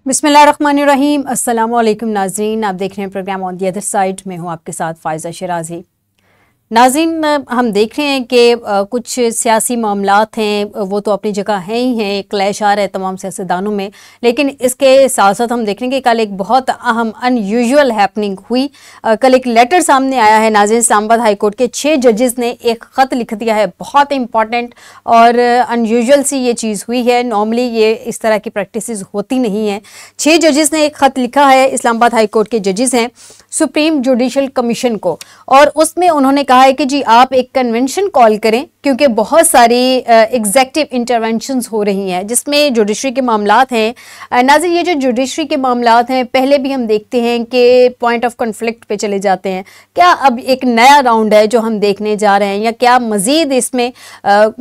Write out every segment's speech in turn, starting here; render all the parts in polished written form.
बिस्मिल्लाहिर्रहमानिर्रहीम। अस्सलामु अलैकुम नाज़रीन, आप देख रहे हैं programme on the other side में हूँ आपके साथ फ़ाइज़ा शिराज़ी। नाज़रीन, हम देख रहे हैं कि कुछ सियासी मामलात हैं वो तो अपनी जगह हैं ही हैं, क्लैश आ रहा है तमाम सियासतदानों में, लेकिन इसके साथ साथ हम देख रहे हैं कि कल एक बहुत अहम अनयूजुअल हैपनिंग हुई। कल एक लेटर सामने आया है नाज़रीन। इस्लामाबाद हाई कोर्ट के 6 जजेस ने एक ख़त लिख दिया है, बहुत इंपॉर्टेंट और अनयूजुअल सी ये चीज़ हुई है। नॉर्मली ये इस तरह की प्रैक्टिसेस होती नहीं हैं। 6 जजेस ने एक ख़त लिखा है, इस्लामाबाद हाई कोर्ट के जजेस हैं, सुप्रीम जुडिशल कमीशन को, और उसमें उन्होंने कहा है कि जी आप एक कन्वेंशन कॉल करें क्योंकि बहुत सारी एग्जेक्टिव इंटरवेंशंस हो रही हैं जिसमें जुडिशरी के मामलात हैं। नाज़रीन, ये जो जुडिशरी के मामलात हैं पहले भी हम देखते हैं कि पॉइंट ऑफ कॉन्फ्लिक्ट पे चले जाते हैं। क्या अब एक नया राउंड है जो हम देखने जा रहे हैं, या क्या मज़ीद इसमें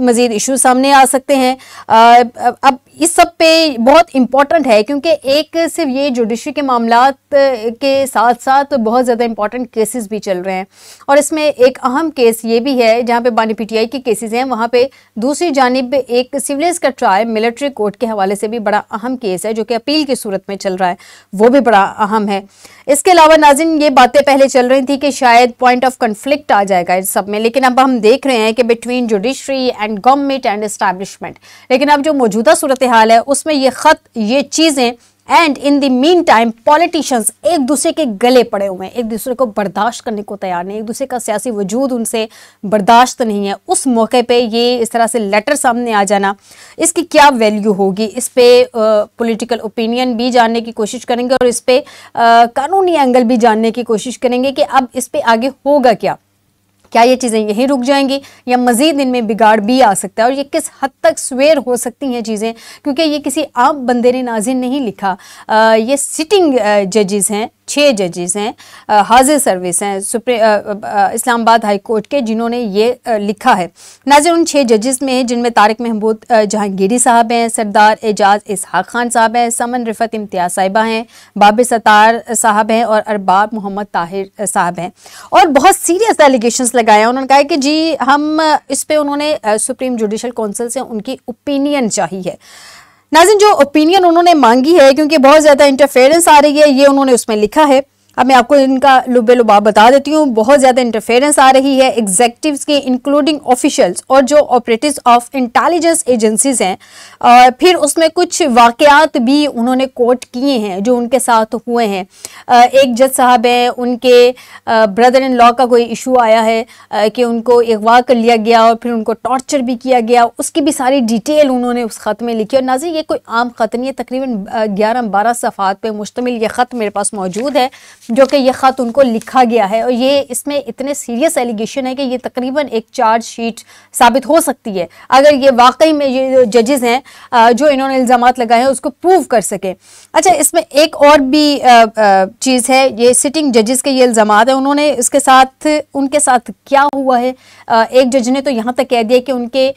मज़ीद इशू सामने आ सकते हैं? अब इस सब पे बहुत इम्पॉर्टेंट है क्योंकि एक सिर्फ ये जुडिशरी के मामलात के साथ साथ बहुत ज़्यादा इंपॉर्टेंट केसेस भी चल रहे हैं, और इसमें एक अहम केस ये भी है जहाँ पे बानी पीटीआई के केसेस हैं, वहाँ पे दूसरी जानिब एक सिविलियंस का ट्रायल मिलिट्री कोर्ट के हवाले से भी बड़ा अहम केस है जो कि अपील की सूरत में चल रहा है, वो भी बड़ा अहम है। इसके अलावा नाज़रीन, ये बातें पहले चल रही थी कि शायद पॉइंट ऑफ कॉन्फ्लिक्ट आ जाएगा इस सब में, लेकिन अब हम देख रहे हैं कि between judiciary and government and establishment, लेकिन अब जो मौजूदा सूरत हाल है उसमें ये ख़त, ये चीज़ें, and in the mean time politicians एक दूसरे के गले पड़े हुए हैं, एक दूसरे को बर्दाश्त करने को तैयार नहीं, एक दूसरे का सियासी वजूद उनसे बर्दाश्त नहीं है। उस मौके पे ये इस तरह से लेटर सामने आ जाना, इसकी क्या वैल्यू होगी, इस पे पॉलिटिकल ओपिनियन भी जानने की कोशिश करेंगे और इस पे कानूनी एंगल भी जानने की कोशिश करेंगे कि अब इस पे आगे होगा क्या ये चीज़ें यहीं रुक जाएंगी या मज़ीद इनमें बिगाड़ भी आ सकता है, और ये किस हद तक स्वेर हो सकती हैं चीज़ें, क्योंकि ये किसी आम बंदे ने नाज़रीन नहीं लिखा। ये सिटिंग जजेस हैं, 6 जजेस हैं, हाजिर सर्विस हैं इस्लामाबाद हाई कोर्ट के, जिन्होंने ये लिखा है। नाज़रीन, उन 6 जजेस में जिनमें तारिक महमूद जहांगीरी साहब हैं, सरदार एजाज इसहाक खान साहब हैं, समन रिफत इम्तियाज साहिबा हैं, बाबिर सत्तार साहब हैं और अरबाब मोहम्मद ताहिर साहब हैं, और बहुत सीरियस एलिगेशंस लगाए। उन्होंने कहा कि जी हम इस पे, उन्होंने सुप्रीम जुडिशल काउंसिल से उनकी ओपिनियन चाहिए। नाज़रीन, जो ओपिनियन उन्होंने मांगी है, क्योंकि बहुत ज़्यादा इंटरफेरेंस आ रही है, ये उन्होंने उसमें लिखा है। अब मैं आपको इनका लुबे लुबाब बता देती हूँ। बहुत ज़्यादा इंटरफेरेंस आ रही है एग्जेक्टिव्स की, इंक्लूडिंग ऑफिशियल्स और जो ऑपरेटिव्स ऑफ इंटेलिजेंस एजेंसीज हैं, और फिर उसमें कुछ वाक़यात भी उन्होंने कोट किए हैं जो उनके साथ हुए हैं। एक जज साहब हैं, उनके ब्रदर इन लॉ का कोई इशू आया है कि उनको अगवा कर लिया गया और फिर उनको टॉर्चर भी किया गया, उसकी भी सारी डिटेल उन्होंने उस ख़त में लिखी। और नाज़रीन, ये कोई आम ख़त नहीं है, तकरीबन 11-12 सफ़ात पे मुश्तमिल ये ख़त मेरे पास मौजूद है, जो कि ये ख़त उनको लिखा गया है, और ये इसमें इतने सीरियस एलिगेशन है कि ये तकरीबन एक चार्ज शीट साबित हो सकती है अगर ये वाकई में ये जजेस हैं जो इन्होंने इल्ज़ामात लगाए हैं उसको प्रूव कर सके। अच्छा, इसमें एक और भी चीज़ है, ये सिटिंग जजेस के ये इल्ज़ामात है, उन्होंने इसके साथ, उनके साथ क्या हुआ है। एक जज ने तो यहाँ तक कह दिया कि उनके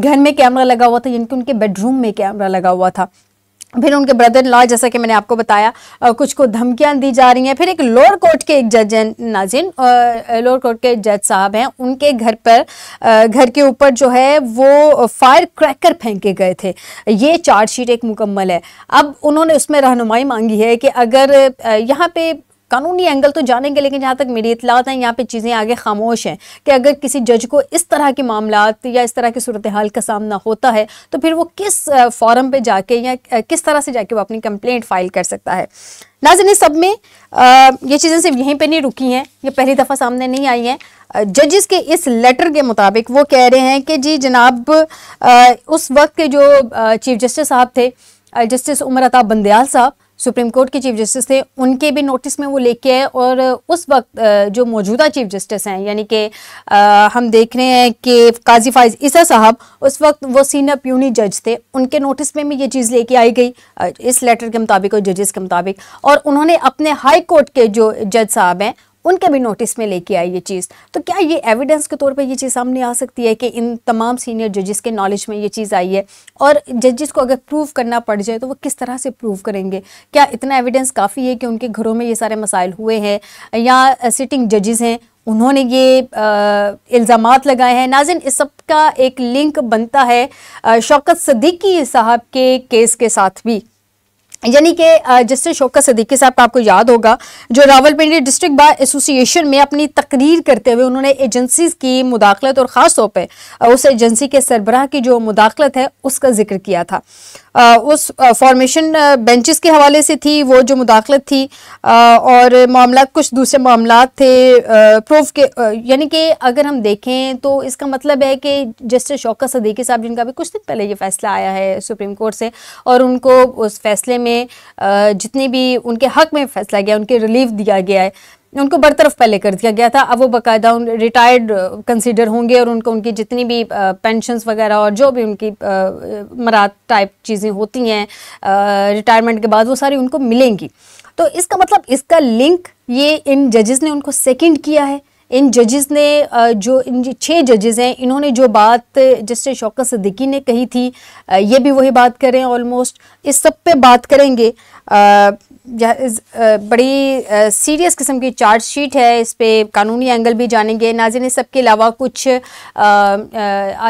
घर में कैमरा लगा हुआ था, यानी कि उनके बेडरूम में कैमरा लगा हुआ था। फिर उनके ब्रदर लॉ, जैसा कि मैंने आपको बताया, कुछ को धमकियां दी जा रही हैं। फिर एक लोअर कोर्ट के एक जज हैं नाज़रीन, लोअर कोर्ट के जज साहब हैं, उनके घर पर, घर के ऊपर जो है वो फायर क्रैकर फेंके गए थे। ये चार्जशीट एक मुकम्मल है। अब उन्होंने उसमें रहनुमाई मांगी है कि अगर यहाँ पे कानूनी एंगल तो जानेंगे, लेकिन जहाँ तक मेरी इत्तलात हैं यहाँ पे चीज़ें आगे खामोश हैं कि अगर किसी जज को इस तरह के मामलात या इस तरह की सूरत हाल का सामना होता है तो फिर वो किस फॉरम पे जाके या किस तरह से जाके वो अपनी कंप्लेंट फाइल कर सकता है। नाज़रीन, इस सब में ये चीज़ें सिर्फ यहीं पे नहीं रुकी हैं, ये पहली दफ़ा सामने नहीं आई हैं। जजेस के इस लेटर के मुताबिक वो कह रहे हैं कि जी जनाब, उस वक्त के जो चीफ जस्टिस साहब थे, जस्टिस उमर अता बंदयाल साहब, सुप्रीम कोर्ट के चीफ जस्टिस थे, उनके भी नोटिस में वो लेके आए, और उस वक्त जो मौजूदा चीफ जस्टिस हैं, यानी कि हम देख रहे हैं कि काजी फाइज ईसा साहब, उस वक्त वो सीनियर प्यूनी जज थे, उनके नोटिस में भी ये चीज़ लेके आई गई इस लेटर के मुताबिक और जजेस के मुताबिक, और उन्होंने अपने हाई कोर्ट के जो जज साहब हैं उनके भी नोटिस में लेके आई ये चीज़। तो क्या ये एविडेंस के तौर पे ये चीज़ सामने आ सकती है कि इन तमाम सीनियर जजेस के नॉलेज में ये चीज़ आई है, और जजेस को अगर प्रूव करना पड़ जाए तो वो किस तरह से प्रूव करेंगे? क्या इतना एविडेंस काफ़ी है कि उनके घरों में ये सारे मसाइल हुए हैं, या सिटिंग जजेस हैं उन्होंने ये इल्ज़ामात लगाए हैं? नाज़रीन, इस सब का एक लिंक बनता है शौकत सिद्दीकी साहब के केस के साथ भी। यानी कि जस्टिस शौकत सिद्दीकी साहब का आपको याद होगा, जो रावलपिंडी डिस्ट्रिक्ट बार एसोसिएशन में अपनी तकरीर करते हुए उन्होंने एजेंसीज की मुदाखलत और ख़ास तौर पे उस एजेंसी के सरबराह की जो मुदाखलत है उसका जिक्र किया था। उस फॉर्मेशन बेंचेस के हवाले से थी वो जो मुदाखलत थी, और मामला कुछ दूसरे मामला थे प्रूफ के, यानी कि अगर हम देखें तो इसका मतलब है कि जस्टिस शौकत सिद्दीकी साहब, जिनका भी कुछ दिन पहले ये फैसला आया है सुप्रीम कोर्ट से, और उनको उस फैसले में जितनी भी उनके हक में फैसला गया, उनके रिलीफ दिया गया है, उनको बरतरफ पहले कर दिया गया था। अब वो बाकायदा रिटायर्ड कंसीडर होंगे और उनको उनकी जितनी भी पेंशन्स वगैरह और जो भी उनकी मरात टाइप चीज़ें होती हैं रिटायरमेंट के बाद, वो सारी उनको मिलेंगी। तो इसका मतलब इसका लिंक ये इन जजेस ने उनको सेकंड किया है। इन जजेस ने जो इन 6 जजेस हैं, इन्होंने जो बात जस्टिस शौकत सिद्दीकी ने कही थी, ये भी वही बात करें ऑलमोस्ट। इस सब पे बात करेंगे। बड़ी सीरियस किस्म की चार्जशीट है, इस पे कानूनी एंगल भी जानेंगे नाज़रीन। इस सब के अलावा कुछ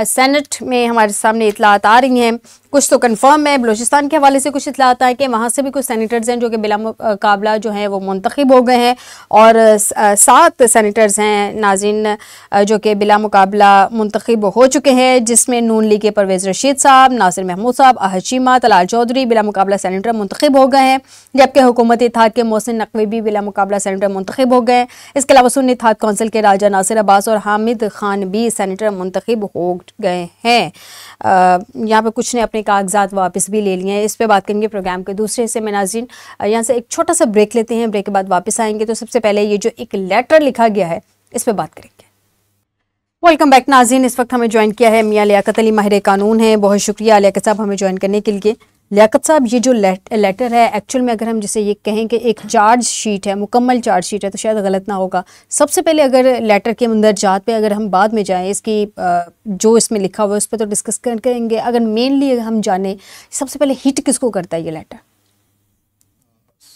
सेनेट में हमारे सामने इतलात आ रही हैं, कुछ तो कंफर्म है। बलूचिस्तान के हवाले से कुछ इतलात है कि वहाँ से भी कुछ सेनेटर्स हैं जो कि बिला मुकाबला जो हैं वो मुंतखब हो गए हैं, और 7 सेनेटर्स हैं नाज़रीन जो कि बिला मुकाबला मुंतखब हो चुके हैं, जिसमें नून लीग के परवेज़ रशीद साहब, नासिर महमूद साहब, अहद चीमा, तलाल चौधरी बिला मुकाबला सेनेटर मुंतखब हो गए हैं, जबकि हुकूमती इत्तेहाद के मोहसिन नकवी भी बिला मुकाबला सेनेटर मुंतखब हो गए हैं। इसके अलावा सुन्नी इत्तेहाद कौंसिल के राजा नासिर अब्बास और हामिद खान भी सेनेटर मुंतखब हो गए हैं। यहाँ पे कुछ ने अपने कागजात वापस भी ले लिए हैं। इस पे बात करेंगे प्रोग्राम के दूसरे हिस्से में नाज़रीन। यहाँ से एक छोटा सा ब्रेक लेते हैं, ब्रेक के बाद वापस आएंगे। तो सबसे पहले ये जो एक लेटर लिखा गया है इस पे बात करेंगे। वेलकम बैक नाज़रीन। इस वक्त हमें ज्वाइन किया है मियां लियाकत अली, माहिर कानून है। बहुत शुक्रिया लियाकत साहब हमें ज्वाइन करने के लिए। लियाकत साहब, ये जो लेटर है एक्चुअल में अगर हम जिसे ये कहें कि एक चार्ज शीट है, मुकम्मल चार्ज शीट है, तो शायद गलत ना होगा। सबसे पहले अगर लेटर के मंदरजात पे अगर हम बाद में जाएं, इसकी जो इसमें लिखा हुआ है उस पर तो डिस्कस करेंगे। अगर मेनली हम जाने सबसे पहले हिट किसको करता है ये लेटर?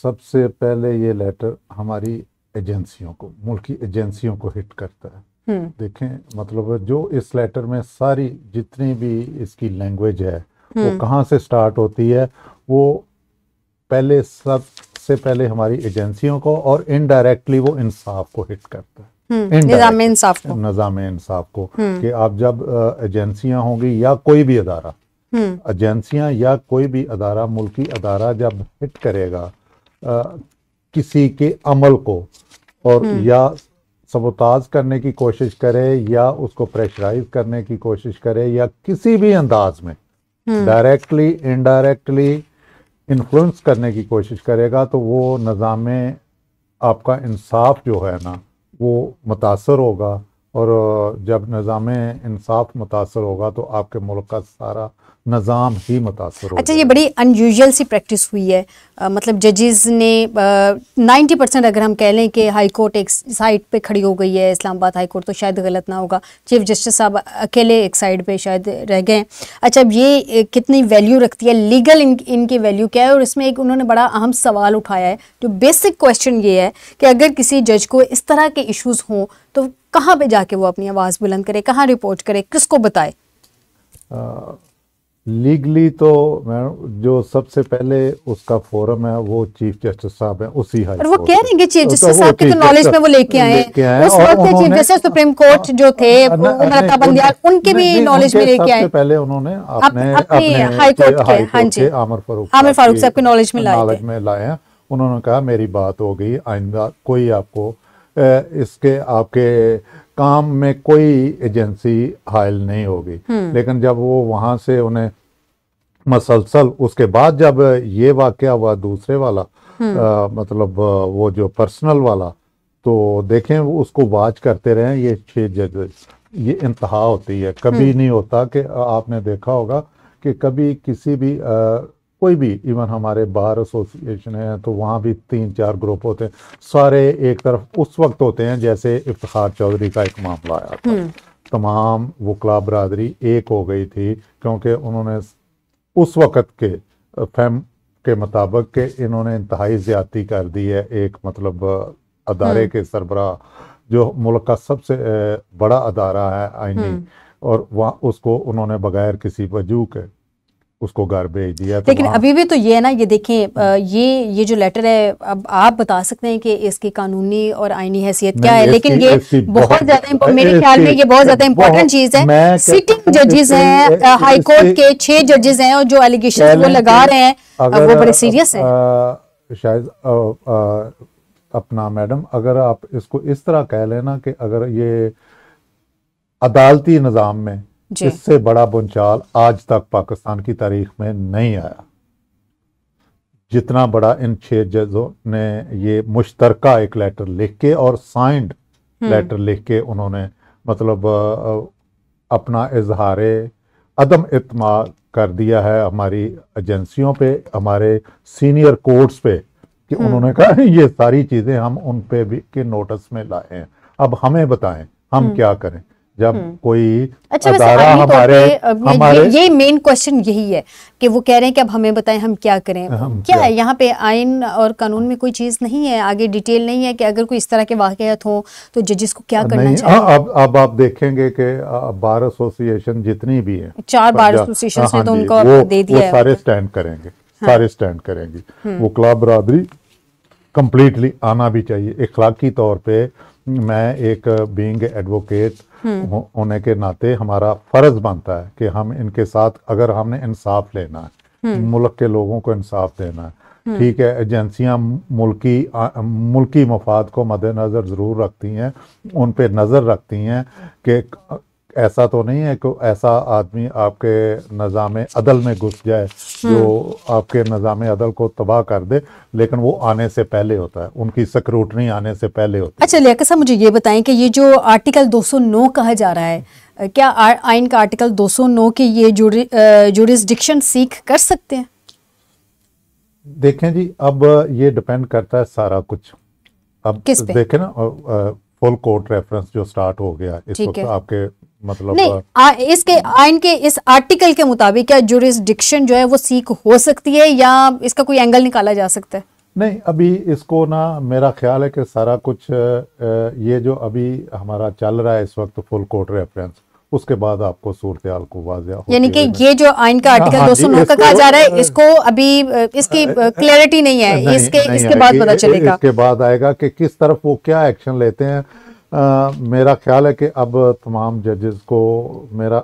सबसे पहले ये लेटर हमारी एजेंसियों को, मुल्की एजेंसियों को हिट करता है। देखें, मतलब जो इस लेटर में सारी जितनी भी इसकी लैंग्वेज है वो कहाँ से स्टार्ट होती है, वो पहले सबसे पहले हमारी एजेंसियों को और इनडायरेक्टली वो इंसाफ को हिट करता है। निज़ाम इंसाफ को, निज़ाम इंसाफ को कि आप जब एजेंसियां होंगी या कोई भी अदारा, एजेंसियां या कोई भी अदारा, मुल्की अदारा जब हिट करेगा किसी के अमल को और या सबोताज करने की कोशिश करे या उसको प्रेशराइज करने की कोशिश करे या किसी भी अंदाज में डायरेक्टली इनडायरेक्टली इन्फ्लुएंस करने की कोशिश करेगा, तो वो निज़ाम में आपका इंसाफ जो है ना वो मुतासर होगा। और जब निज़ाम इंसाफ मुतासर होगा तो आपके मुल्क का सारा निज़ाम ही मुतासर होगा। अच्छा, ये बड़ी अनयूजुअल सी प्रैक्टिस हुई है। मतलब जजेस ने 90% अगर हम कह लें कि हाई कोर्ट एक साइड पे खड़ी हो गई है, इस्लामाबाद हाई कोर्ट, तो शायद गलत ना होगा। चीफ जस्टिस साहब अकेले एक साइड पे शायद रह गए। अच्छा, अब ये कितनी वैल्यू रखती है, लीगल इनकी वैल्यू क्या है? और इसमें एक उन्होंने बड़ा अहम सवाल उठाया है। जो बेसिक क्वेश्चन ये है कि अगर किसी जज को इस तरह के इशूज़ हों तो कहाँ पे जाके वो अपनी आवाज़ बुलंद करे, कहाँ रिपोर्ट करे, किसको बताए? लीगली तो मैं जो सबसे पहले उसका फोरम है वो चीफ जस्टिस साहब है, उसी हाई और वो कह रहे हैं कि चीफ जस्टिस साहब के तो नॉलेज में वो लेके आए हैं। उस वक्त चीफ जस्टिस सुप्रीम कोर्ट जो थे उमर बंदियाल, उनके भी नॉलेज में लेके आए। सबसे पहले उन्होंने अपने हाई कोर्ट के आमिर फारूक साहब के नॉलेज में लाए हैं। उन्होंने कहा मेरी बात हो गई, आइंदा कोई आपको इसके आपके काम में कोई एजेंसी हायल नहीं होगी। लेकिन जब वो वहाँ से उन्हें मसलसल उसके बाद जब ये वाकया हुआ दूसरे वाला मतलब वो जो पर्सनल वाला, तो देखें वो उसको वाच करते रहे ये 6 जजेस। ये इंतहा होती है, कभी नहीं होता कि आपने देखा होगा कि कभी किसी भी कोई भी, इवन हमारे बार एसोसिएशन है तो वहाँ भी 3-4 ग्रुप होते हैं, सारे एक तरफ उस वक्त होते हैं जैसे इफ्तिखार चौधरी का एक मामला आया था, तमाम वकला बरादरी एक हो गई थी क्योंकि उन्होंने उस वक़्त के फैम के मुताबिक के इन्होंने इंतहाई ज़्यादती कर दी है एक मतलब अदारे के सरबराह जो मुल्क का सबसे बड़ा अदारा है आईनी, और वहाँ उसको उन्होंने बगैर किसी वजह के उसको घर भेज दिया। तो लेकिन अभी भी तो ये है ना, ये देखें, ये जो लेटर है, अब आप बता सकते हैं कि इसकी कानूनी और आईनी हैसियत क्या है, लेकिन ये बहुत ज्यादा, मेरे ख्याल में ये बहुत ज्यादा इंपॉर्टेंट चीज है। सिटिंग जजेस हैं, हाई कोर्ट के 6 जजेस हैं, और जो एलिगेशन वो लगा रहे हैं वो बड़े सीरियस है। शायद अपना मैडम, अगर आप इसको इस तरह कह लेना कि अगर ये अदालती निज़ाम में इससे बड़ा बुंचाल आज तक पाकिस्तान की तारीख में नहीं आया, जितना बड़ा इन 6 जजों ने ये मुश्तरका एक लेटर लिख के और साइंड लेटर लिख के उन्होंने मतलब अपना इजहार अदम इत्मीनान कर दिया है हमारी एजेंसियों पे, हमारे सीनियर कोर्ट्स पे, कि उन्होंने कहा ये सारी चीजें हम उन पे भी के नोटिस में लाए हैं, अब हमें बताएं हम क्या करें। जब कोई अदारा हमारे ये मेन क्वेश्चन यही है कि वो कह रहे हैं कि अब हमें बताएं हम क्या करें। क्या है यहाँ पे आइन और कानून में कोई चीज नहीं है, आगे डिटेल नहीं है कि अगर कोई इस तरह के वाकयात हो तो जजेस को क्या करना चाहिए। अब आप देखेंगे कि बार एसोसिएशन जितनी भी है, 4 बार एसोसिएशन ने तो उनको दे दिया है, सारे स्टैंड करेंगे, सारे स्टैंड करेंगी। वो क्लब बरादरी कंप्लीटली आना भी चाहिए। इखलाकी तौर पे मैं एक बीइंग एडवोकेट होने के नाते हमारा फर्ज बनता है कि हम इनके साथ, अगर हमने इंसाफ लेना है, मुल्क के लोगों को इंसाफ देना है, ठीक है, एजेंसियां मुल्की मफाद को मद्देनजर ज़रूर रखती हैं, उन पे नज़र रखती हैं कि ऐसा तो नहीं है कि ऐसा आदमी आपके निज़ाम अदल में घुस जाए जो आपके निज़ाम अदल को तबाह कर दे, लेकिन वो आने से पहले होता है, उनकी स्क्रूटनी आने से पहले होती है। अच्छा लियाकत साहब, मुझे ये बताएं कि ये जो आर्टिकल 209 कहा जा रहा है, क्या आइन का आर्टिकल 209 के ये जुरिस्डिक्शन सीख कर सकते हैं? देखें जी, अब ये डिपेंड करता है सारा कुछ। अब देखें ना, फुल कोर्ट रेफरेंस जो स्टार्ट हो गया इस वक्त आपके मतलब नहीं, इसके आइन के इस आर्टिकल के मुताबिक क्या जुरिस्डिक्शन जो है वो सीख हो सकती है या इसका कोई एंगल निकाला जा सकता है? नहीं, अभी इसको ना मेरा ख्याल है कि सारा कुछ ये जो अभी हमारा चल रहा है इस वक्त फुल कोर्ट रेफरेंस, उसके बाद आपको सूरत हाल को वाज़ेह होती है। यानी कि ये जो आइन का आर्टिकल 209 का कहा जा रहा है, इसको अभी इसकी क्लैरिटी नहीं है, इसके बाद पता चलेगा, इसके बाद आएगा कि किस तरफ वो क्या एक्शन लेते हैं। मेरा ख्याल है कि अब तमाम जजेस को मेरा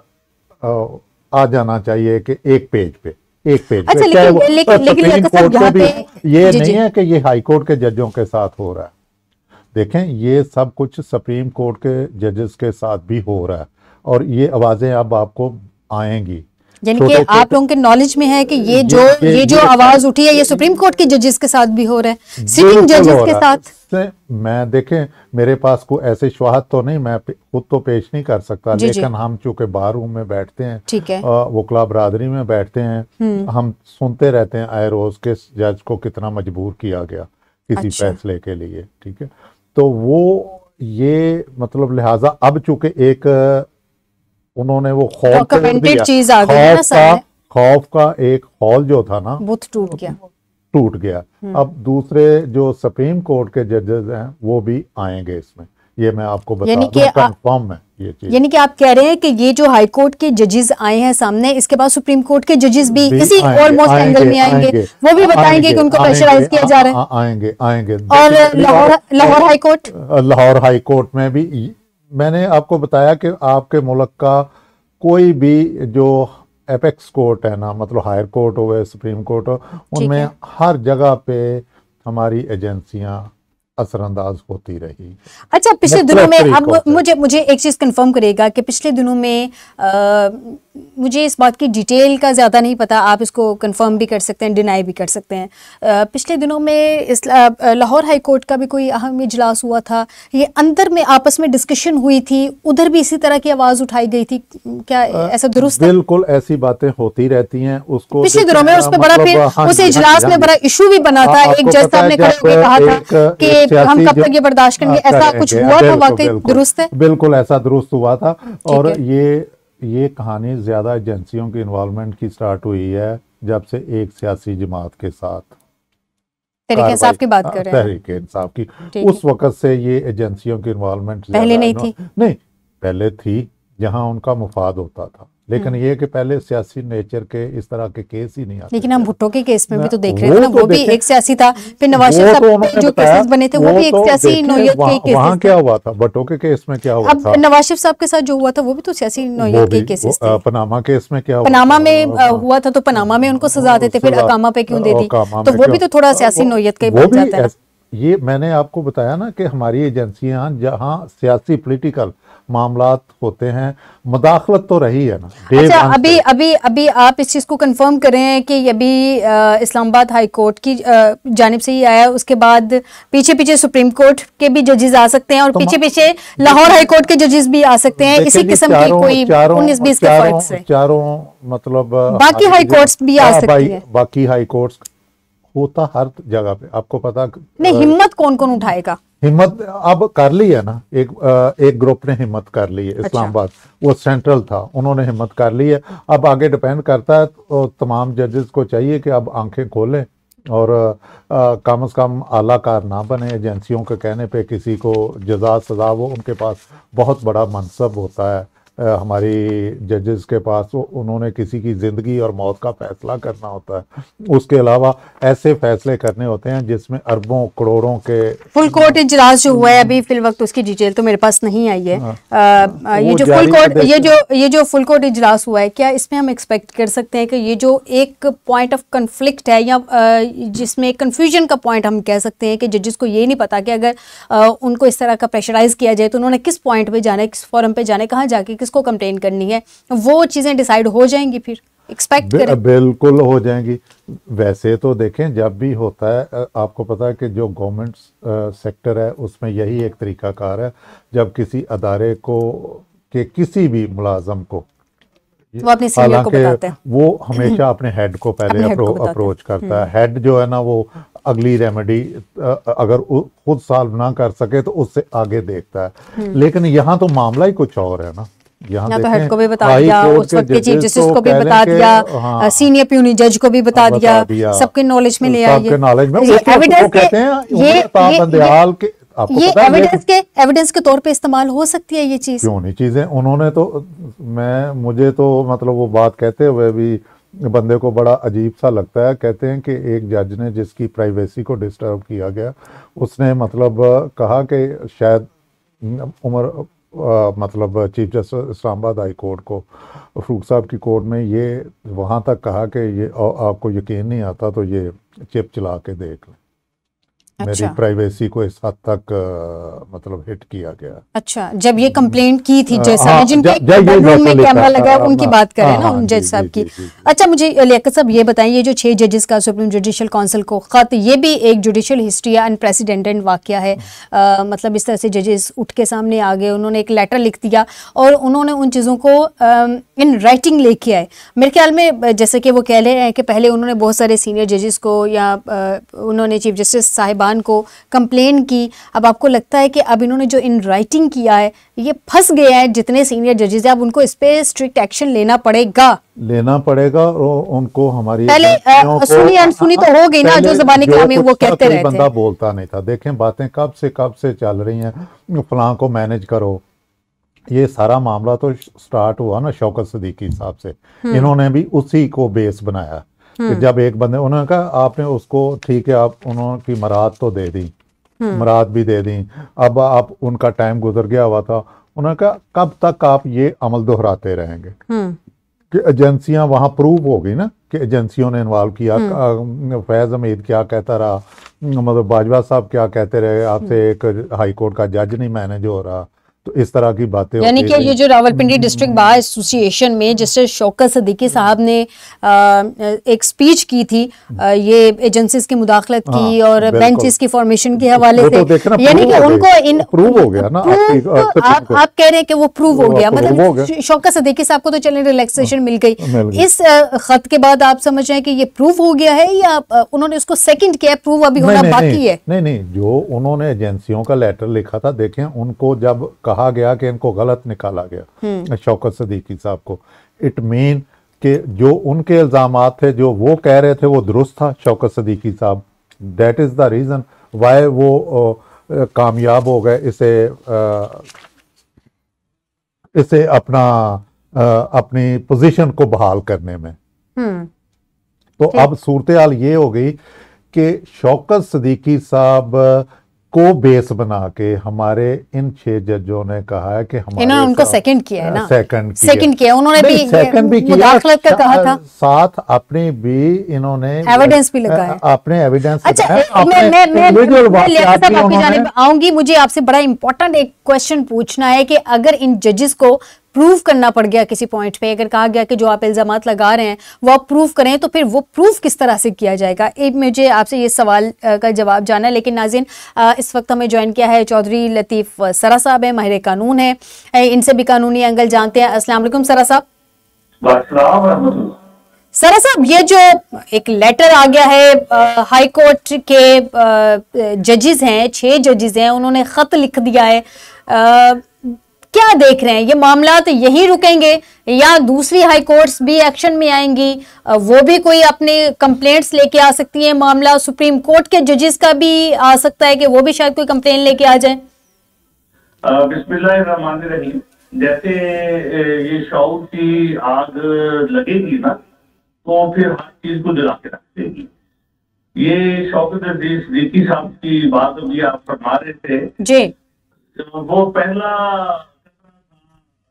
आ जाना चाहिए कि एक पेज पे अच्छा, सुप्रीम कोर्ट पे भी ये नहीं है कि ये हाई कोर्ट के जजों के साथ हो रहा है। देखें, ये सब कुछ सुप्रीम कोर्ट के जजेस के साथ भी हो रहा है और ये आवाजें अब आपको आएंगी। यानी कि आप लोगों के नॉलेज में है कि ये जो आवाज उठी है ये सुप्रीम कोर्ट के जजेस के साथ भी हो रहा है, सिटिंग जजेस के साथ। मैं देखें, मेरे पास कोई ऐसे शवाहद तो नहीं, मैं खुद तो पेश नहीं कर सकता, लेकिन हम चूंकि बार रूम में बैठते हैं, ठीक है, वकला बरादरी में बैठते हैं, हम सुनते रहते हैं आए रोज के जज को कितना मजबूर किया गया किसी फैसले के लिए, ठीक है। तो वो ये मतलब लिहाजा अब चूंकि एक उन्होंने वो खौफ का एक हॉल जो था ना वो टूट गया। अब दूसरे जो सुप्रीम कोर्ट के जजेस हैं वो भी आएंगे इसमें, ये मैं आपको बता दूं, कंफर्म है ये चीज। यानी कि आप कह रहे हैं कि ये जो हाई कोर्ट के जजेस आए हैं सामने, इसके बाद सुप्रीम कोर्ट के जजेस भी इसी ऑलमोस्ट एंगल में आएंगे, वो भी बताएंगे कि उनको प्रेशराइज किया जा रहा है। आएंगे। और लाहौर हाई कोर्ट में भी मैंने आपको बताया कि आपके मुल्क का कोई भी जो एपेक्स कोर्ट है ना, मतलब हायर कोर्ट हो गए, सुप्रीम कोर्ट हो, उनमें हर जगह पे हमारी एजेंसियां असरअंदाज होती रही। अच्छा, पिछले दिनों में अब मुझे एक चीज़ कंफर्म करेगा कि पिछले दिनों में मुझे इस बात की डिटेल का ज़्यादा नहीं पता, आप इसको कंफर्म भी कर सकते हैं, डिनाई भी कर सकते हैं। पिछले दिनों में इस लाहौर हाई कोर्ट का भी कोई अहम इजलास हुआ था, ये अंदर में आपस में डिस्कशन हुई थी, उधर भी इसी तरह की आवाज़ उठाई गई थी, क्या ऐसा दुरुस्त है? बिल्कुल ऐसी बातें होती रहती हैं। उसको पिछले दिनों में उस पर बड़ा, फिर उस इजलास में बड़ा इशू भी बना था, एक जज साहब ने कहा था कि हम कब तक ये बर्दाश्त करेंगे, ऐसा कुछ हुआ था? वाकई दुरुस्त है? बिल्कुल ऐसा दुरुस्त हुआ था। और ये कहानी ज्यादा एजेंसियों की इन्वॉल्वमेंट की स्टार्ट हुई है जब से एक सियासी जमात के साथ तहरीक इंसाफ की बात कर रहे हैं, तहरीक इंसाफ की, उस वक्त से ये एजेंसियों की इन्वॉल्वमेंट पहले नहीं थी। नहीं, पहले थी जहां उनका मुफाद होता था। लेकिन ये कि पहले सियासी नेचर के इस तरह के केस ही नहीं आते। लेकिन हम भुट्टो के केस में भी तो देख रहे थे ना, वो भी एक सियासी था, फिर नवाज शरीफ साहब पे जो केसेस बने थे वो भी एक सियासी नौयत के केसेस। वहां क्या हुआ था, भुट्टो के केस में क्या हुआ था? अब नवाज शरीफ साहब के साथ जो हुआ था वो भी तो सियासी नौयत के केसेस थे। पनामा केस में क्या हुआ? पनामा में हुआ था, तो पनामा में उनको सजा देते, फिर अकामा पे क्यों दे दी? तो वो भी तो थोड़ा सियासी नौयत का ही बन जाता है। ये मैंने आपको बताया ना कि हमारी एजेंसियां जहां सियासी पॉलिटिकल मामलात होते हैं, मुदाखलत तो रही है ना। अच्छा, अभी आप इस चीज को कंफर्म करें कि अभी इस्लामाबाद हाई कोर्ट की जानिब से ही आया, उसके बाद पीछे पीछे सुप्रीम कोर्ट के भी जजेस आ सकते हैं और पीछे पीछे लाहौर हाई कोर्ट के जजेस भी आ सकते हैं, इसी किस्म की कोई 19-20 के फर्क से चारों मतलब बाकी हाई कोर्ट्स भी आ सकती है। बाकी हाई कोर्ट्स होता हर जगह पे, आपको पता नहीं। हिम्मत कौन कौन उठाएगा? हिम्मत अब कर ली है ना, एक ग्रुप ने हिम्मत कर ली है। इस्लामाबाद वो सेंट्रल था, उन्होंने हिम्मत कर ली है। अब आगे डिपेंड करता है, तो तमाम जजेस को चाहिए कि अब आंखें खोलें और कम से कम आलाकार ना बने। एजेंसियों के कहने पे किसी को जजा सजा, वो उनके पास बहुत बड़ा मनसब होता है हमारी जजेस के पास, उन्होंने किसी की ज़िंदगी और मौत का फैसला करना होता है। उसके अलावा ऐसे फैसले करने होते हैं जिसमें अरबों करोड़ों के फुल कोर्ट इजलास जो हुआ है अभी फिल वक्त, उसकी डिटेल तो मेरे पास नहीं आई है। ये जो फुल कोर्ट ये जो फुल कोर्ट इजलास हुआ है, क्या इसमें हम एक्सपेक्ट कर सकते हैं कि ये जो एक पॉइंट ऑफ कन्फ्लिक्ट है या जिसमें कन्फ्यूजन का पॉइंट हम कह सकते हैं कि जजेस को ये नहीं पता कि अगर उनको इस तरह का प्रेशराइज किया जाए तो उन्होंने किस पॉइंट पे जाना है, किस फोरम पे जाना है, कहाँ जाके किसको कंप्लेन करनी है, वो चीजें डिसाइड हो जाएंगी, फिर एक्सपेक्ट करें? बिल्कुल हो जाएंगी। वैसे तो देखें, जब भी होता है, आपको पता है कि जो गवर्नमेंट सेक्टर है उसमें यही एक तरीकाकार है, जब किसी अदारे को के किसी भी मुलाजम को, वो अपने सीनियर को बताते हैं, वो हमेशा अपने हेड को पहले अप्रोच करता है। हेड जो है ना, वो अगली रेमेडी अगर खुद सॉल्व ना कर सके तो उससे आगे देखता है। लेकिन यहाँ तो मामला ही कुछ और है ना। यहाँ तो हेड को भी बता दिया, उस वक्त के चीफ जस्टिस को भी बता दिया, सीनियर प्यूनी जज को भी बता दिया, सबके नॉलेज में ले आइए। एविडेंस के तौर पे इस्तेमाल हो सकती है ये चीज। क्यों नहीं? चीजें उन्होंने तो मुझे तो मतलब वो बात कहते हुए भी बंदे को बड़ा अजीब सा लगता है। कहते हैं कि एक जज ने जिसकी प्राइवेसी को डिस्टर्ब किया गया, उसने मतलब कहा कि शायद मतलब chief justice Islamabad high court को, फरूक साहब की कोर्ट में, ये वहाँ तक कहा कि ये आपको यकीन नहीं आता तो ये चिप चला के देख लें। मेरी प्राइवेसी को इस हद तक मतलब हिट किया गया। अच्छा, जब ये कंप्लेंट की थी जज साहब ने, जिनके बेडरूम में कैमरा लगा है, उनकी बात करें ना, उन जज साहब की। अच्छा, मुझे लियाकत साहब ये बताएं, ये जो 6 जजेस का सुप्रीम जुडिशल काउंसिल को खत, ये भी एक जुडिशल हिस्ट्री है, अनप्रेसिडेंटेड वाकया है। मतलब इस तरह से जजेस उठ के सामने आ गए, उन्होंने एक लेटर लिख दिया और उन्होंने उन चीज़ों को इन राइटिंग लेके आए। मेरे ख्याल में जैसे कि वो कह रहे हैं कि पहले उन्होंने बहुत सारे सीनियर जजेस को या उन्होंने चीफ जस्टिस साहिबान को कंप्लेन की। अब आपको लगता है कि अब इन्होंने जो इन राइटिंग किया है, ये फंस गए हैं जितने सीनियर जजेस हैं, अब उनको इस पे स्ट्रिक्ट एक्शन लेना पड़ेगा और उनको हमारी पहले सुनी अनसुनी तो हो गई ना, जो ज़बानी कलाम वो कहते रहते, बंदा बोलता नहीं था। देखें, बातें कब से चल रही हैं, फलां को मैनेज करो। ये सारा मामला तो स्टार्ट हुआ ना शौकत सदीकी साहब से, इन्होंने भी उसी को बेस बनाया कि जब एक बंदे, उन्होंने कहा आपने उसको, ठीक है, आप उन्होंने मराद तो दे दी, मराद भी दे दी, अब आप उनका टाइम गुजर गया हुआ था। उन्होंने कहा कब तक आप ये अमल दोहराते रहेंगे? कि एजेंसियां वहां प्रूव हो गई ना कि एजेंसियों ने इन्वॉल्व किया। फैज हमीद क्या कहता रहा, मतलब बाजवा साहब क्या कहते रहे, आपसे एक हाई कोर्ट का जज नहीं मैनेज हो रहा, तो इस तरह की बातें। यानी कि ये जो रावलपिंडी डिस्ट्रिक्ट बार एसोसिएशन में जिससे शौकत सदीकी साहब ने एक स्पीच की थी ये एजेंसीज की मुदाखलत की और बेंचेस की फॉर्मेशन के हवाले से, यानी कि उनको इन प्रूव हो गया ना। आप कह रहे हैं कि वो प्रूव हो गया, मतलब शौकत सदीकी साहब को तो चलें रिलैक्सेशन मिल गई। इस खत के बाद आप समझ रहे हैं कि ये प्रूव हो गया है या उन्होंने उसको सेकंड किया, प्रूव अभी होना बाकी है? नहीं, जो उन्होंने एजेंसियों का लेटर लिखा था, देखें, उनको जब कहा गया कि इनको गलत निकाला गया शौकत सदीकी साहब को, इट मीन कि जो उनके इल्जामात थे, जो वो कह रहे थे, वो दुरुस्त था शौकत सदीकी साहब। That is the reason why वो कामयाब हो गए इसे इसे अपनी पोजीशन को बहाल करने में। तो अब सूरत हाल ये हो गई कि शौकत सिद्दीकी साहब को बेस बना के हमारे इन 6 जजों ने कहा है कि हमारे इन्होंने उनको सेकंड किया है ना, सेकंड किया उन्होंने भी, सेकंड भी किया, मुदाखलत का कहा था, साथ अपने भी इन्होंने एविडेंस भी लगाया, अपने एविडेंस। अच्छा, मैं आऊंगी, मुझे आपसे बड़ा इंपॉर्टेंट एक क्वेश्चन पूछना है कि अगर इन जजेस को प्रूव करना पड़ गया किसी पॉइंट पे, अगर कहा गया कि जो आप इल्जामात लगा रहे हैं वो आप प्रूव करें, तो फिर वो प्रूफ किस तरह से किया जाएगा? एक मुझे आपसे ये सवाल का जवाब जानना है। लेकिन नाज़रीन, इस वक्त हमें ज्वाइन किया है चौधरी लतीफ़ सरा साहब है, माहिर कानून है, इनसे भी कानूनी एंगल जानते हैं। अस्सलाम वालेकुम सरा साहब। सरा साहब, ये जो एक लेटर आ गया है हाई कोर्ट के जजेस हैं, 6 जजेस हैं, उन्होंने खत लिख दिया है, क्या देख रहे हैं? ये मामला तो यही रुकेंगे या दूसरी हाई कोर्ट्स भी एक्शन में आएंगी? वो भी कोई अपने कंप्लेंट्स लेके आ सकती है? मामला सुप्रीम कोर्ट के जजेस का भी आ सकता है कि वो भी शायद कोई कंप्लेंट लेके आ जाए? बिस्मिल्लाहिर्रहमानिर्रहीम। जैसे ये शौक की आग लगेगी ना, तो फिर हर चीज को जला के रख देगी। ये शौकत अजीज सिद्दीकी साहब की बात अभी आप फरमा रहे थे जी, वो पहला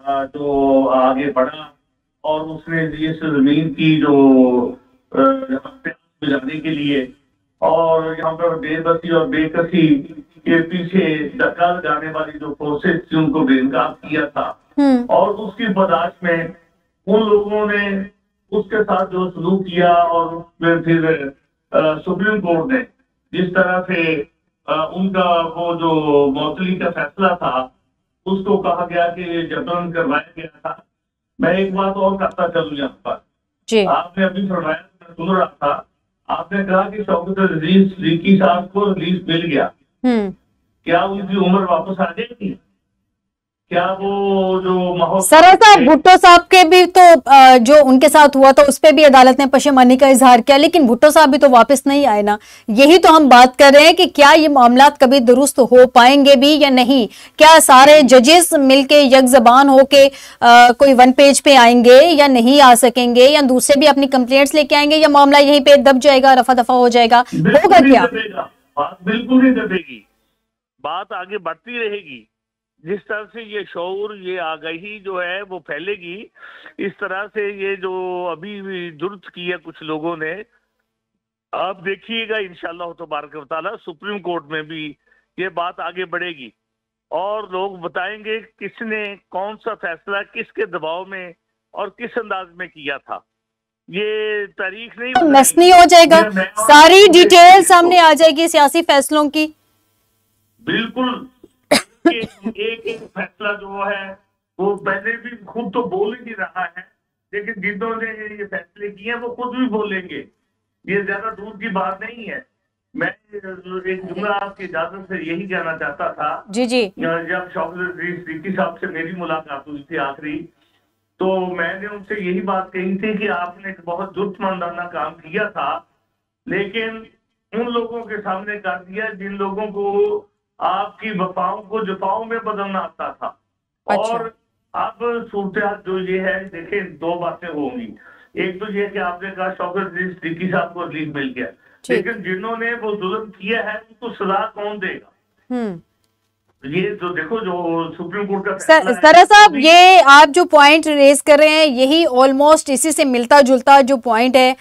जो आगे बढ़ा और उसने इस जमीन की जो बुझाने के लिए और यहाँ पर बेबसी और बेकसी के पीछे धक्का लगाने वाली जो फोर्सेस थी उनको बेनकाब किया था, और उसकी बर्दाश्त में उन लोगों ने उसके साथ जो सलूक किया और फिर सुप्रीम कोर्ट ने जिस तरह से उनका वो जो मौतली का फैसला था उसको कहा गया कि जबरन करवाया गया था। मैं एक बात और करता चलूं यहाँ पर, आपने अभी फरमाया, मैं सुन रहा था, आपने कहा कि शौकत अजीज सिद्दीकी साहब को रिलीज मिल गया, क्या उनकी उम्र वापस आ जाएगी? क्या वो जो माहौल सरा साहब, भुट्टो साहब के भी तो जो उनके साथ हुआ था उस पर भी अदालत ने पशेमानी का इजहार किया, लेकिन भुट्टो साहब भी तो वापस नहीं आए ना। यही तो हम बात कर रहे हैं कि क्या ये मामलात कभी दुरुस्त हो पाएंगे भी या नहीं? क्या सारे जजेस मिलके यक जबान होके कोई वन पेज पे आएंगे या नहीं आ सकेंगे, या दूसरे भी अपनी कंप्लेंट्स लेके आएंगे, या मामला यहीं पे दब जाएगा, रफा दफा हो जाएगा? होगा क्या? बात बिल्कुल नहीं दबेगी, बात आगे बढ़ती रहेगी। जिस तरह से ये शऊर, ये आगाही जो है वो फैलेगी, इस तरह से ये जो अभी दुरुस्त किया कुछ लोगों ने, आप देखिएगा इंशाअल्लाह तबारक व तआला सुप्रीम कोर्ट में भी ये बात आगे बढ़ेगी और लोग बताएंगे किसने कौन सा फैसला किसके दबाव में और किस अंदाज में किया था। ये तारीख नहीं मसनी हो जाएगा, सारी डिटेल सामने आ जाएगी सियासी फैसलों की। बिल्कुल, एक फैसला जो है वो पहले भी खुद तो बोल ही नहीं रहा है, लेकिन जिन्होंने ये फैसले किए हैं वो खुद भी बोलेंगे, ये ज्यादा दूर की बात नहीं है। मैं एक जुमला आपकी इजाजत से यही कहना चाहता था। जी जी, जब शौकत सिद्दीकी साहब से मेरी मुलाकात हुई थी आखिरी, तो मैंने उनसे यही बात कही थी कि आपने एक बहुत जुर्मंदाना काम किया था, लेकिन उन लोगों के सामने कर दिया जिन लोगों को आपकी वफाओं को जफाओं में बदलना आता था। अच्छा। और अब सूरत जो ये है, देखें, 2 बातें होंगी। एक तो ये कि आपने कहा शौकत सिद्दीकी साहब को रिलीज मिल गया, लेकिन जिन्होंने वो जुल्म किया है उनको सजा कौन देगा? ये जो देखो, जो सुप्रीम कोर्ट का सरा साहब, ये आप जो पॉइंट रेज कर रहे हैं यही ऑलमोस्ट इसी से मिलता जुलता जो पॉइंट है।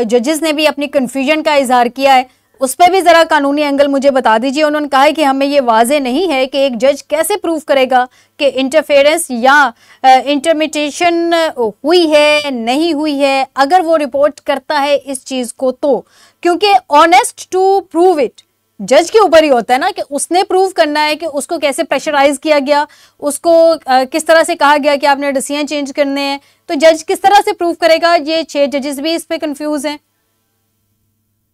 जजेस ने भी अपनी कंफ्यूजन का इजहार किया है, उस पर भी जरा कानूनी एंगल मुझे बता दीजिए। उन्होंने कहा है कि हमें ये वाजे नहीं है कि एक जज कैसे प्रूव करेगा कि इंटरफेरेंस या इंटरमिटेशन हुई है नहीं हुई है, अगर वो रिपोर्ट करता है इस चीज को तो, क्योंकि ऑनेस्ट टू प्रूव इट जज के ऊपर ही होता है ना, कि उसने प्रूव करना है कि उसको कैसे प्रेशराइज किया गया, उसको किस तरह से कहा गया कि आपने डिसीजन चेंज करने हैं, तो जज किस तरह से प्रूव करेगा? ये 6 जजेस भी इस पे कंफ्यूज हैं।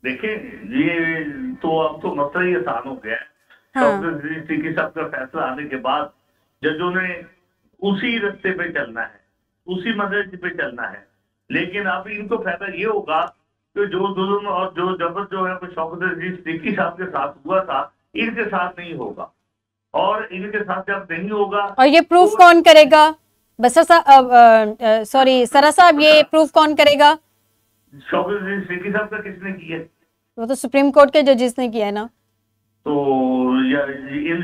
देखिए, ये तो अब तो मसला ही आसान हो गया है। डॉक्टर सिद्दीकी साहब का फैसला आने के बाद जजों ने उसी रास्ते पे चलना है, उसी मदरसे पे चलना है। लेकिन अब इनको फायदा ये होगा कि जो जुल्म और जो जबर जो है वो शौकत सिद्दीकी साहब के साथ हुआ था, इनके साथ नहीं होगा, और इनके साथ जब नहीं होगा और ये प्रूफ कौन करेगा? बसर साहब, सॉरी सरा साहब, ये प्रूफ कौन करेगा? शेखी साहब का किसने किया? वो तो सुप्रीम कोर्ट के जजेस ने किया है ना। तो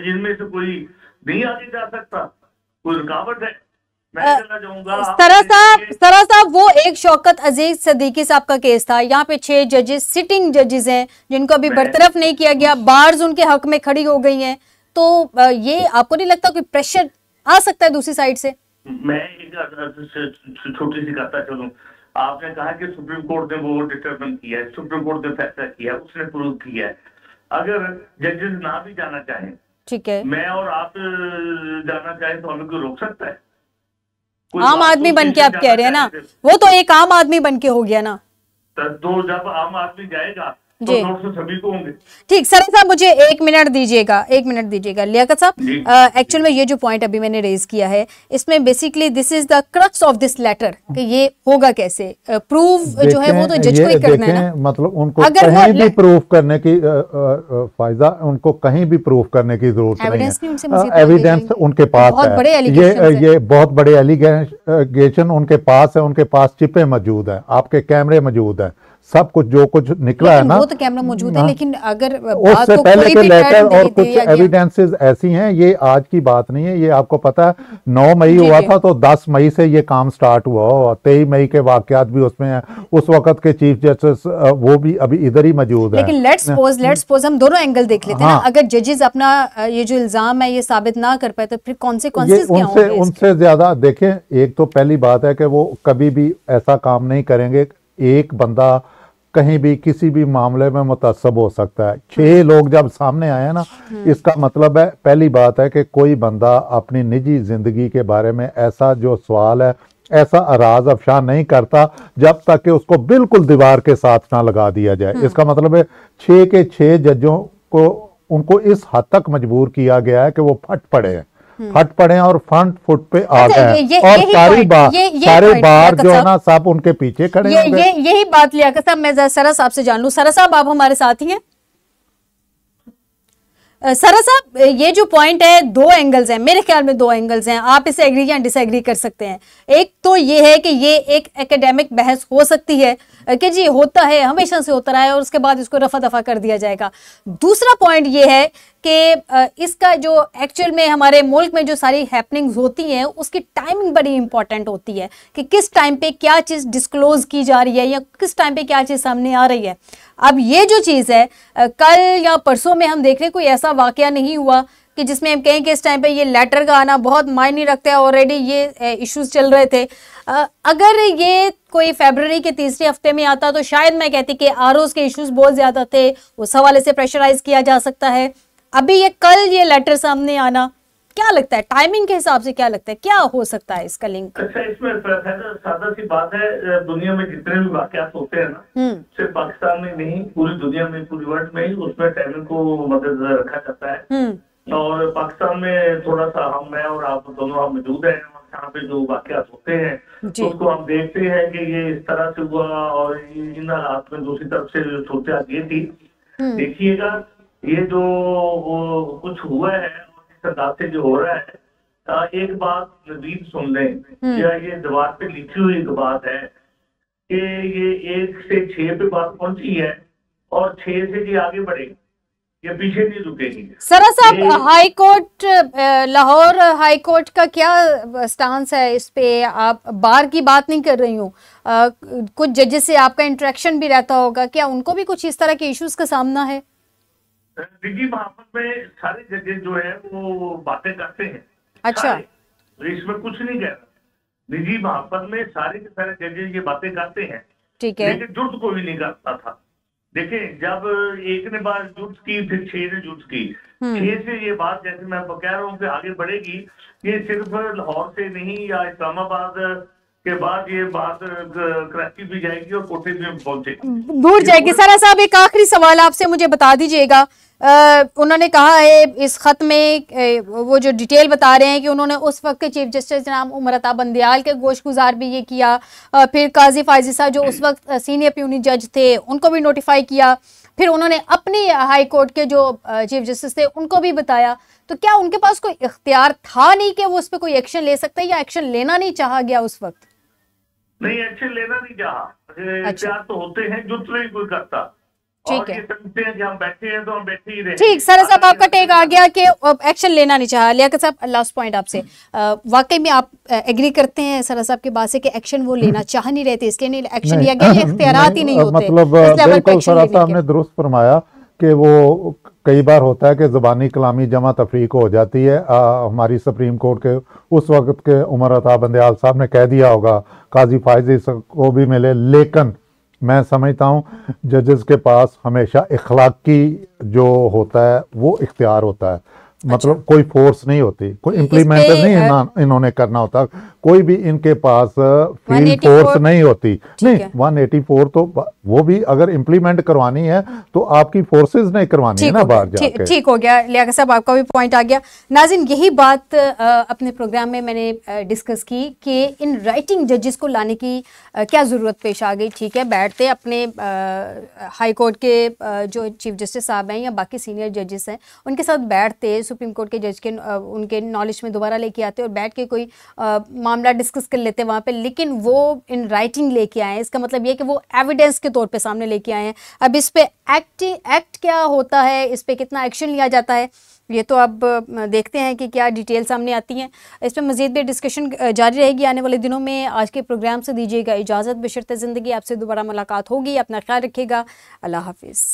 इनमें से कोई नहीं आगे जा सकता, कोई रुकावट है? मैं कहना चाहूंगा सरा साहब, वो एक शौकत अजीज सिद्दीकी साहब का केस था, यहाँ पे 6 जजेस सिटिंग जजेस हैं जिनको अभी बरतरफ नहीं किया गया, बार्स उनके हक में खड़ी हो गई हैं, तो ये आपको नहीं लगता कोई प्रेशर आ सकता है दूसरी साइड से? मैं एक छोटी सी कहता चलूं, आपने कहा कि सुप्रीम कोर्ट ने वो डिटरमिन किया है, सुप्रीम कोर्ट ने फैसला किया है, उसने प्रूव किया है। अगर जजेस ना भी जाना चाहें, ठीक है, मैं और आप जाना चाहें, तो हमें कोई रोक सकता है? आम आदमी बन के आप कह रहे हैं ना, वो तो एक आम आदमी बन के हो गया ना। तो जब आम आदमी जाएगा तो नोट तो सभी को होंगे। ठीक, सर साहब मुझे 1 मिनट दीजिएगा, 1 मिनट दीजिएगा। लियाकत साहब, एक्चुअल में ये जो पॉइंट अभी मैंने रेज किया है, इसमें basically this is the crux of this letter कि ये होगा कैसे, प्रूव जो है वो तो जज को ही करना है ना। मतलब उनको कहीं भी प्रूव करने की फायदा, उनको कहीं भी प्रूव करने की जरूरत नहीं है, एविडेंस उनके पास है, ये बहुत बड़े एलिगेशन उनके पास है, उनके पास चिपें मौजूद है, आपके कैमरे मौजूद है, सब कुछ जो कुछ निकला है ना, वो तो कैमरा मौजूद है, लेकिन अगर उससे पहले के लेटर और कुछ एविडेंसेस ऐसी हैं, ये आज की बात नहीं है, ये आपको पता है 9 मई हुआ था, तो 10 मई से ये काम स्टार्ट हुआ, 23 मई के वाकयात भी उसमें हैं, उस वक्त के चीफ जस्टिस वो भी अभी इधर ही मौजूद है। लेकिन लेट्स सपोज हम दोनों एंगल देख लेते हैं ना, अगर जजेस अपना ये जो इल्जाम है ये साबित ना कर पाए तो फिर कॉन्सिक्वेंसेस क्या होंगे? उनसे ज्यादा देखें, एक तो पहली बात है कि वो कभी भी ऐसा काम नहीं करेंगे, एक बंदा कहीं भी किसी भी मामले में मुतअस्सब हो सकता है। 6 लोग जब सामने आए ना, इसका मतलब है, पहली बात है कि कोई बंदा अपनी निजी जिंदगी के बारे में ऐसा जो सवाल है, ऐसा राज अफशा नहीं करता जब तक कि उसको बिल्कुल दीवार के साथ ना लगा दिया जाए। इसका मतलब है 6 के 6 जजों को, उनको इस हद तक मजबूर किया गया है कि वो फट पड़े हैं, फट पड़े और फ्रंट फुट पे आ गए, और सारे बार जो है ना सब उनके पीछे खड़े हैं। यही बात लियाकत साहब, मैं सरा साहब से जान लूं। सरा साहब, आप हमारे साथ ही हैं? सरा साहब, ये जो पॉइंट है, 2 एंगल्स हैं, मेरे ख्याल में 2 एंगल्स हैं, आप इसे एग्री या डिसएग्री कर सकते हैं। एक तो ये है कि ये एक एकेडमिक बहस हो सकती है कि जी होता है, हमेशा से होता रहा है, और उसके बाद इसको रफा दफा कर दिया जाएगा। दूसरा पॉइंट ये है कि इसका जो एक्चुअल में हमारे मुल्क में जो सारी हैपनिंग्स होती हैं, उसकी टाइमिंग बड़ी इंपॉर्टेंट होती है कि किस टाइम पे क्या चीज़ डिस्क्लोज की जा रही है या किस टाइम पे क्या चीज़ सामने आ रही है। अब ये जो चीज़ है, कल या परसों में हम देख रहे हैं, कोई ऐसा वाकया नहीं हुआ कि जिसमें हम कहें कि इस टाइम पे ये लेटर का आना बहुत मायने रखता है, ऑलरेडी ये इश्यूज चल रहे थे। अगर ये कोई फरवरी के तीसरे हफ्ते में आता तो शायद मैं कहती कि आरओज के इश्यूज बहुत ज्यादा थे, उस हवाले से प्रेशराइज किया जा सकता है। अभी ये कल ये लेटर सामने आना, क्या लगता है टाइमिंग के हिसाब से, क्या लगता है क्या हो सकता है इसका लिंक? अच्छा, इसमें सादा सी बात है, दुनिया में जितने भी वाकयात होते हैं ना, सिर्फ पाकिस्तान में नहीं, पूरी दुनिया में, पूरी वर्ल्ड में ही उसमें टाइमिंग को मद्देनजर रखा जाता है। और पाकिस्तान में थोड़ा सा मैं और आप दोनों आप मौजूद हैं, यहाँ पे जो वाकयात होते हैं उसको हम देखते हैं कि ये इस तरह से हुआ, और इन हालात में दूसरी तरफ से सोचा ये थी। देखिएगा, ये जो कुछ हुआ है, इस अंदाज से जो हो रहा है, एक बात नजीब सुन लें, या ये दीवार पे लिखी हुई एक बात है कि ये 1 से 6 पे बात पहुंची है, और 6 से ये आगे बढ़ेगी, ये पीछे नहीं रुकेगी। सरा साहब, high court, Lahore high court का क्या स्टांस है इस पे? आप बार की बात नहीं कर रही हूँ, कुछ जजेस से आपका इंटरेक्शन भी रहता होगा, क्या उनको भी कुछ इस तरह के इश्यूज का सामना है? निजी मामलों में सारे जजेस जो है वो बातें करते हैं। अच्छा, इसमें कुछ नहीं कह रहा, निजी मामलों में सारे के सारे जजेस ये बातें करते हैं, ठीक है, लेकिन जुर्त कोई नहीं करता था। देखें, जब एक ने बात जुर्त की, फिर 6 ने जुर्त की, 6 से ये बात, जैसे मैं कह रहा हूँ कि आगे बढ़ेगी, ये सिर्फ लाहौर से नहीं या इस्लामाबाद के बाद ये बात कराची भी जाएगी और कोटे भी पहुंचेगी, दूर जाएगी। सरा साहब, एक आखिरी सवाल आपसे मुझे बता दीजिएगा, उन्होंने कहा है इस खत में, वो जो डिटेल बता रहे हैं कि उन्होंने उस वक्त के चीफ जस्टिस जनाब उमर अता बंदियाल के गोशगुजार भी ये किया, फिर काजी फायजी साहब जो उस वक्त सीनियर प्यूनी जज थे उनको भी नोटिफाई किया, फिर उन्होंने अपनी हाई कोर्ट के जो चीफ जस्टिस थे उनको भी बताया, तो क्या उनके पास कोई इख्तियार था नहीं कि वो उस पर कोई एक्शन ले सकते हैं, या एक्शन लेना नहीं चाहा गया उस वक्त? नहीं, एक्शन लेना नहीं चाहा। इख्तियार तो होते हैं, जुट नहीं कोई करता। ठीक है, समझते हैं कि हम बैठे हैं तो हम बैठे ही रहे। ठीक, सर साहब आपका टेक आ गया कि एक्शन लेना नहीं चाहा। लियाकत साहब, लास्ट पॉइंट आपसे, वाकई में आप एग्री करते हैं सर साहब की बात से कि एक्शन वो लेना चाह नहीं रहे थे, इसलिए नहीं एक्शन लिया गया, इख्तियारात ही नहीं होते? मतलब बिल्कुल सर साहब ने दुरुस्त फरमाया कि वो कई बार होता है कि ज़बानी कलामी जमा तफरीक हो जाती है। हमारी सुप्रीम कोर्ट के उस वक्त के उमर अता बंदयाल साहब ने कह दिया होगा काजी फायज को भी मिले, लेकिन मैं समझता हूँ जजेस के पास हमेशा इखलाकी जो होता है वो इख्तियार होता है। मतलब कोई फोर्स नहीं होती, कोई इम्प्लीमेंट नहीं इन्होंने करना होता, कोई भी इनके पास फील्ड फोर्स नहीं होती। नहीं, 184 तो वो भी अगर इम्प्लीमेंट करवानी है तो आपकी फोर्सेस नहीं करवानी है ना बाहर जाके। ठीक हो गया लियाकत साहब, आपका भी पॉइंट आ गया। नाज़रीन, यही बात अपने प्रोग्राम में मैंने डिस्कस की कि इन राइटिंग जजेस को लाने की क्या ज़रूरत पेश आ गई। ठीक है, बैठते अपने हाई कोर्ट के जो चीफ जस्टिस साहब हैं या बाकी सीनियर जजेस हैं उनके साथ बैठते, सुप्रीम कोर्ट के जज के उनके नॉलेज में दोबारा लेके आते और बैठ के कोई मामला डिस्कस कर लेते वहाँ पे, लेकिन वो इन राइटिंग लेके आए हैं। इसका मतलब ये कि वो एविडेंस के तौर पे सामने लेके आए हैं। अब इस पे एक्ट क्या होता है, इस पे कितना एक्शन लिया जाता है, ये तो अब देखते हैं कि क्या डिटेल सामने आती हैं। इस पर मज़ीद भी डिस्कशन जारी रहेगी आने वाले दिनों में। आज के प्रोग्राम से दीजिएगा इजाज़त, बशर्ते ज़िंदगी आपसे दोबारा मुलाकात होगी। अपना ख्याल रखिएगा, अल्लाह हाफिज़।